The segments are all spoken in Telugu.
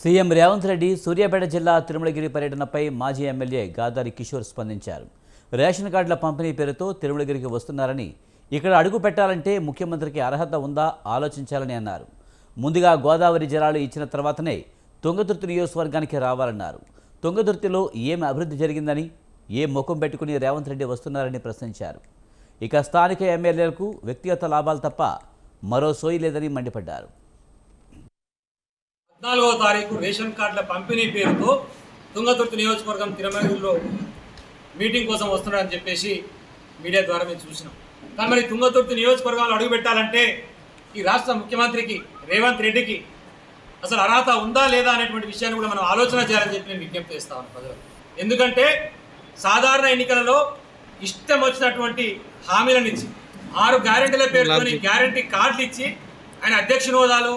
సీఎం రేవంత్ రెడ్డి సూర్యాపేట జిల్లా తిరుమలగిరి పర్యటనపై మాజీ ఎమ్మెల్యే గాదారి కిషోర్ స్పందించారు. రేషన్ కార్డుల పంపిణీ పేరుతో తిరుమలగిరికి వస్తున్నారని, ఇక్కడ అడుగు పెట్టాలంటే ముఖ్యమంత్రికి అర్హత ఉందా ఆలోచించాలని అన్నారు. ముందుగా గోదావరి జలాలు ఇచ్చిన తర్వాతనే తుంగతుర్తి నియోజకవర్గానికి రావాలన్నారు. తుంగతుర్తిలో ఏమి అభివృద్ధి జరిగిందని, ఏ ముఖం పెట్టుకుని రేవంత్ రెడ్డి వస్తున్నారని ప్రశ్నించారు. ఇక స్థానిక ఎమ్మెల్యేలకు వ్యక్తిగత లాభాలు తప్ప మరో సోయి లేదని మండిపడ్డారు. 14వ తారీఖు రేషన్ కార్డుల పంపిణీ పేరుతో తుంగతుర్తి నియోజకవర్గం తిరుమలలో మీటింగ్ కోసం వస్తున్నారని చెప్పేసి మీడియా ద్వారా మేము చూసినాం. కానీ మరి తుంగతుర్తి నియోజకవర్గంలో అడుగు పెట్టాలంటే ఈ రాష్ట్ర ముఖ్యమంత్రికి రేవంత్ రెడ్డికి అసలు అర్హత ఉందా లేదా అనేటువంటి విషయాన్ని కూడా మనం ఆలోచన చేయాలని చెప్పి నేను విజ్ఞప్తి చేస్తా ఉన్నాను ప్రజలు. ఎందుకంటే సాధారణ ఎన్నికలలో ఇష్టం వచ్చినటువంటి హామీలను ఇచ్చి 6 గ్యారెంటీల పేరుతోని గ్యారెంటీ కార్డులు ఇచ్చి ఆయన అధ్యక్షుని హోదాలు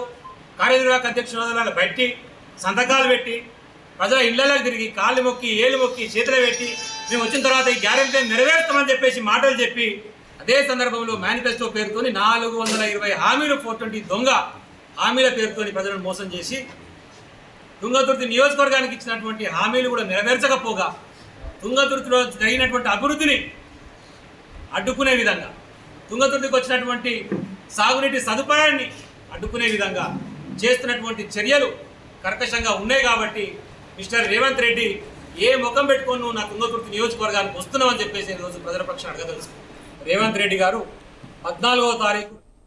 కార్యనిర్వాహక అధ్యక్షుల హోదాలు బట్టి సంతకాలు పెట్టి ప్రజల ఇళ్లలోకి తిరిగి కాళ్ళు మొక్కి ఏళ్ళు మొక్కి చేతులు పెట్టి మేము వచ్చిన తర్వాత ఈ గ్యారెంటీ నెరవేరుస్తామని చెప్పేసి మాటలు చెప్పి అదే సందర్భంలో మేనిఫెస్టో పేరుతోని 420 హామీలు 420 దొంగ హామీల పేరుతోని ప్రజలను మోసం చేసి తుంగతుర్తి నియోజకవర్గానికి ఇచ్చినటువంటి హామీలు కూడా నెరవేర్చకపోగా తుంగతుర్తిలో జరిగినటువంటి అభివృద్ధిని అడ్డుకునే విధంగా తుంగతుర్తికి వచ్చినటువంటి సాగునీటి సదుపాయాన్ని అడ్డుకునే విధంగా చేస్తున్నటువంటి చర్యలు కర్కశంగా ఉన్నాయి. కాబట్టి మిస్టర్ రేవంత్ రెడ్డి ఏ ముఖం పెట్టుకొని నువ్వు నా తుంగతుర్తి నియోజకవర్గానికి వస్తున్నావని చెప్పేసి ఈరోజు ప్రజల పక్షాన్ని అడగదలుచుకున్నాను. రేవంత్ రెడ్డి గారు 14వ తారీఖు